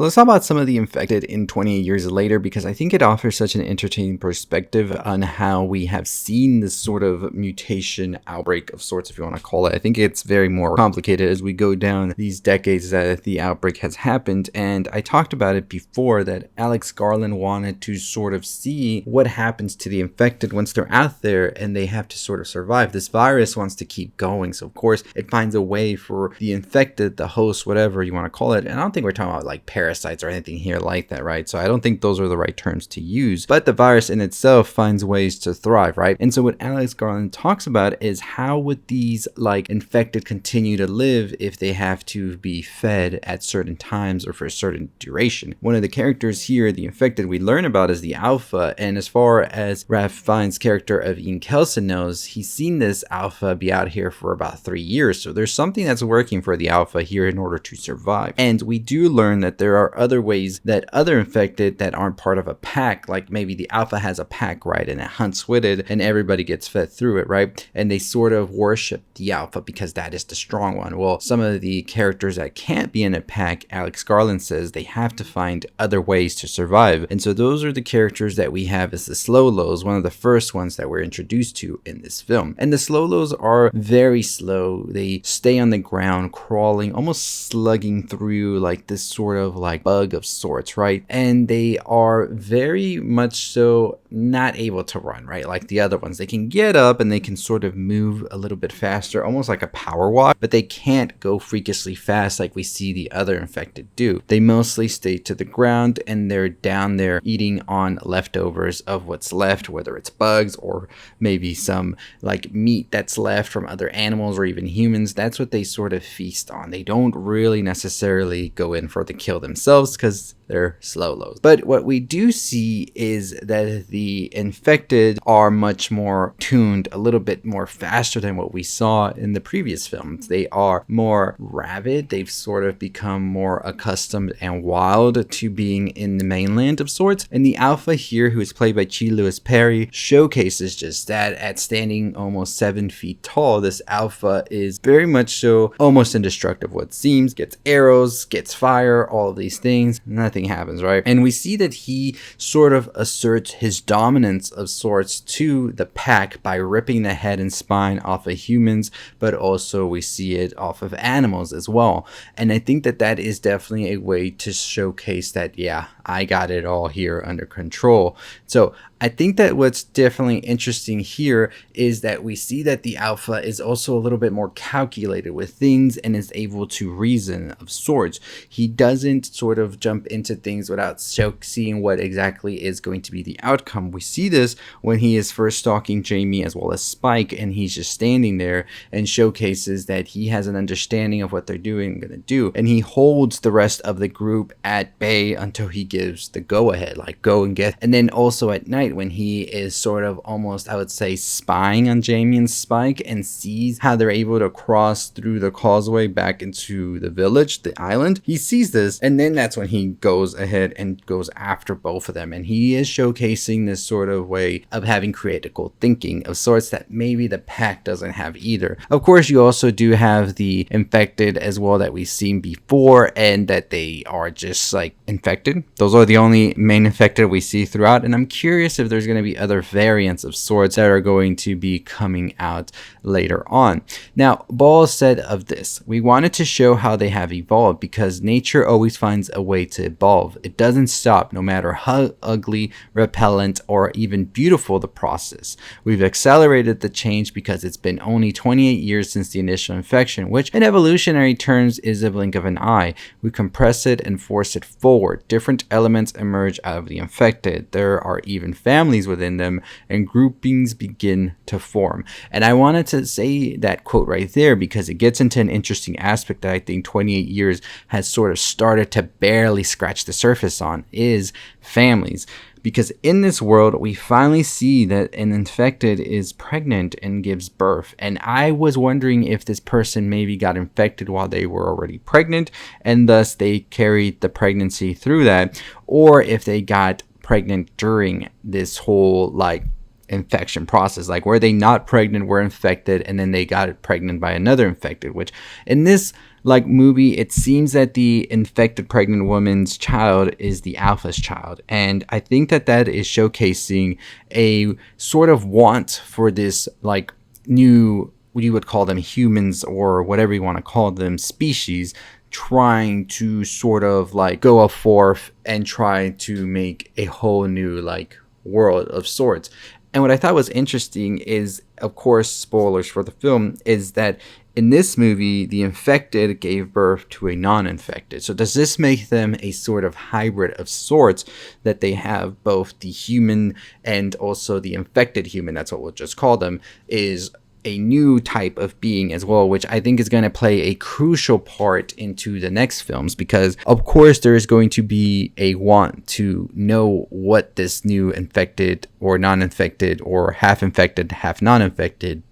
Let's talk about some of the infected in 28 years later, because I think it offers such an entertaining perspective on how we have seen this sort of mutation outbreak of sorts, if you want to call it. I think it's very more complicated as we go down these decades that the outbreak has happened. And I talked about it before that Alex Garland wanted to sort of see what happens to the infected once they're out there and they have to sort of survive. This virus wants to keep going. So of course it finds a way for the infected, the host, whatever you want to call it. And I don't think we're talking about like parasites or anything here like that, right? So I don't think those are the right terms to use, but the virus in itself finds ways to thrive, right? And so what Alex Garland talks about is how would these like infected continue to live if they have to be fed at certain times or for a certain duration. One of the characters here, the infected, we learn about is the alpha, and as far as Ralph Fiennes' character of Ian Kelson knows, he's seen this alpha be out here for about 3 years, so there's something that's working for the alpha here in order to survive. And we do learn that there are other ways that other infected that aren't part of a pack, like maybe the alpha has a pack, right, and it hunts with it and everybody gets fed through it, right, and they sort of worship the alpha because that is the strong one. Well, some of the characters that can't be in a pack, Alex Garland says they have to find other ways to survive, and so those are the characters that we have as the Slow-Lows, one of the first ones that we're introduced to in this film. And the Slow-Lows are very slow. They stay on the ground, crawling, almost slugging through like this sort of like bug of sorts, right? And they are very much so not able to run, right? Like the other ones, they can get up and they can sort of move a little bit faster, almost like a power walk, but they can't go freakishly fast like we see the other infected do. They mostly stay to the ground and they're down there eating on leftovers of what's left, whether it's bugs or maybe some like meat that's left from other animals or even humans. That's what they sort of feast on. They don't really necessarily go in for the kill themselves because they're Slow-Lows. But what we do see is that the infected are much more tuned, a little bit more faster than what we saw in the previous films. They are more rabid. They've sort of become more accustomed and wild to being in the mainland of sorts. And the alpha here, who is played by Chi Lewis Perry, showcases just that. At standing almost 7 feet tall, this alpha is very much so almost indestructible. What seems, gets arrows, gets fire, all of these things. Nothing happens, right? And we see that he sort of asserts his dominance of sorts to the pack by ripping the head and spine off of humans, but also we see it off of animals as well. And I think that that is definitely a way to showcase that, yeah, I got it all here under control. So I think that what's definitely interesting here is that we see that the alpha is also a little bit more calculated with things and is able to reason of sorts. He doesn't sort of jump into things without seeing what exactly is going to be the outcome. We see this when he is first stalking Jamie as well as Spike, and he's just standing there and showcases that he has an understanding of what they're doing, going to do, and he holds the rest of the group at bay until he gives the go-ahead, like go and get. And then also at night when he is sort of almost, I would say, spying on Jamie and Spike and sees how they're able to cross through the causeway back into the village, the island, he sees this, and then that's when he goes ahead and goes after both of them. And he is showcasing this sort of way of having critical thinking of sorts that maybe the pack doesn't have either. Of course, you also do have the infected as well that we've seen before, and that they are just like infected. Those are the only main infected we see throughout, and I'm curious if there's going to be other variants of sorts that are going to be coming out later on. Now, Boyle said of this, we wanted to show how they have evolved because nature always finds a way to evolve. It doesn't stop no matter how ugly, repellent, or even beautiful the process. We've accelerated the change because it's been only 28 years since the initial infection, which in evolutionary terms is a blink of an eye. We compress it and force it forward. Different elements emerge out of the infected. There are even families within them, and groupings begin to form. And I wanted to say that quote right there because it gets into an interesting aspect that I think 28 years has sort of started to barely scratch the surface on, is families. Because in this world, we finally see that an infected is pregnant and gives birth. And I was wondering if this person maybe got infected while they were already pregnant, and thus they carried the pregnancy through that, or if they got pregnant during this whole like infection process. Like, were they not pregnant, were infected, and then they got pregnant by another infected, which in this like movie, it seems that the infected pregnant woman's child is the alpha's child. And I think that that is showcasing a sort of want for this like new, what you would call them, humans or whatever you want to call them, species, trying to sort of like go forth and try to make a whole new like world of sorts. And what I thought was interesting is, of course, spoilers for the film, is that in this movie, the infected gave birth to a non-infected. So does this make them a sort of hybrid of sorts, that they have both the human and also the infected human, that's what we'll just call them, is a new type of being as well, which I think is going to play a crucial part into the next films, because of course there is going to be a want to know what this new infected or non-infected or half infected, half non-infected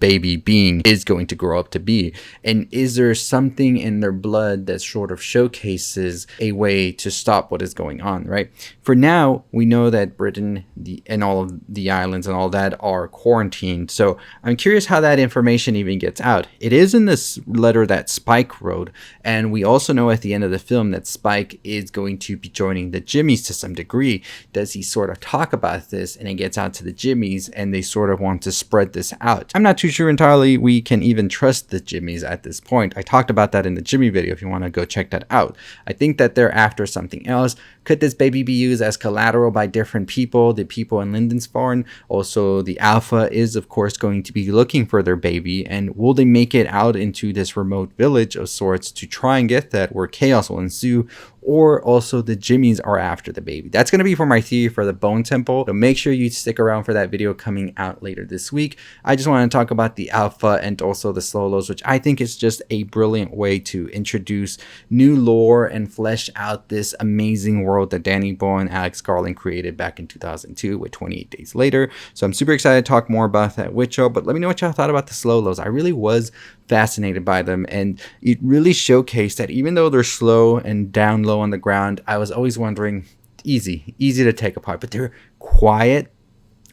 baby being is going to grow up to be. And is there something in their blood that sort of showcases a way to stop what is going on, right? For now, we know that Britain and all of the islands and all that are quarantined. So I'm curious how that information even gets out. It is in this letter that Spike wrote. And we also know at the end of the film that Spike is going to be joining the Jimmies to some degree. Does he sort of talk about this and it gets out to the Jimmies and they sort of want to spread this out? I'm not too sure entirely we can even trust the Jimmies at this point. I talked about that in the Jimmy video if you want to go check that out. I think that they're after something else. Could this baby be used as collateral by different people, the people in Lindisfarne? Also, the Alpha is of course going to be looking for their baby, and will they make it out into this remote village of sorts to try and get that, where chaos will ensue? Or also the Jimmies are after the baby? That's going to be for my theory for the Bone Temple. So make sure you stick around for that video coming out later this week. I just want to talk about the Alpha and also the Slolos, which I think is just a brilliant way to introduce new lore and flesh out this amazing world that Danny Boyle and Alex Garland created back in 2002 with 28 Days Later. So I'm super excited to talk more about that with y'all, but let me know what y'all thought about the Slolos. I really was fascinated by them, and it really showcased that even though they're slow and down low on the ground, I was always wondering, easy to take apart, but they're quiet.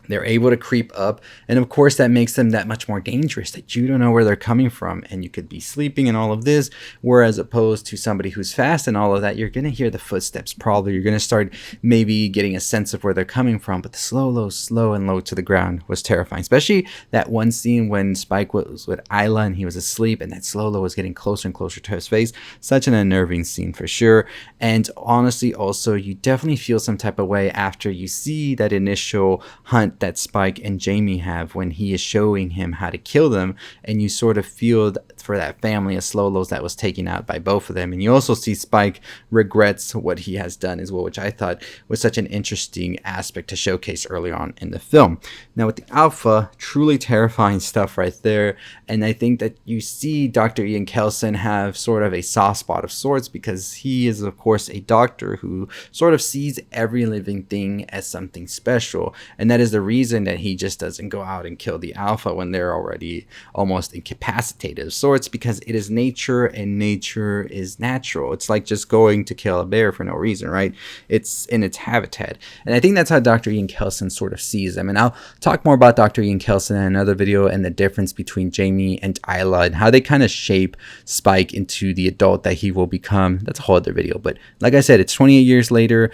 They're able to creep up, and of course that makes them that much more dangerous, that you don't know where they're coming from, and you could be sleeping and all of this, whereas opposed to somebody who's fast and all of that, you're going to hear the footsteps probably, you're going to start maybe getting a sense of where they're coming from. But the slow and low to the ground was terrifying, especially that one scene when Spike was with Isla and he was asleep and that slow was getting closer and closer to his face. Such an unnerving scene for sure. And honestly also, you definitely feel some type of way after you see that initial hunt that Spike and Jamie have when he is showing him how to kill them, and you sort of feel for that family of Slolos that was taken out by both of them. And you also see Spike regrets what he has done as well, which I thought was such an interesting aspect to showcase early on in the film. Now with the Alpha, truly terrifying stuff right there, and I think that you see Dr. Ian Kelson have sort of a soft spot of sorts, because he is of course a doctor who sort of sees every living thing as something special, and that is the reason that he just doesn't go out and kill the Alpha when they're already almost incapacitated of sorts, because it is nature and nature is natural. It's like just going to kill a bear for no reason, right? It's in its habitat. And I think that's how Dr. Ian Kelson sort of sees them. And I'll talk more about Dr. Ian Kelson in another video, and the difference between Jamie and Isla and how they kind of shape Spike into the adult that he will become. That's a whole other video. But like I said, it's 28 years later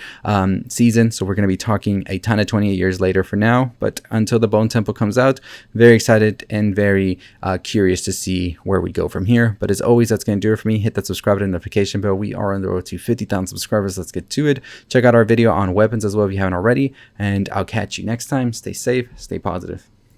season, so we're going to be talking a ton of 28 years later for now. But until the Bone Temple comes out, very excited and very curious to see where we go from here. But as always, that's going to do it for me. Hit that subscribe and notification bell. We are on the road to 50,000 subscribers. Let's get to it. Check out our video on weapons as well if you haven't already, and I'll catch you next time. Stay safe, stay positive.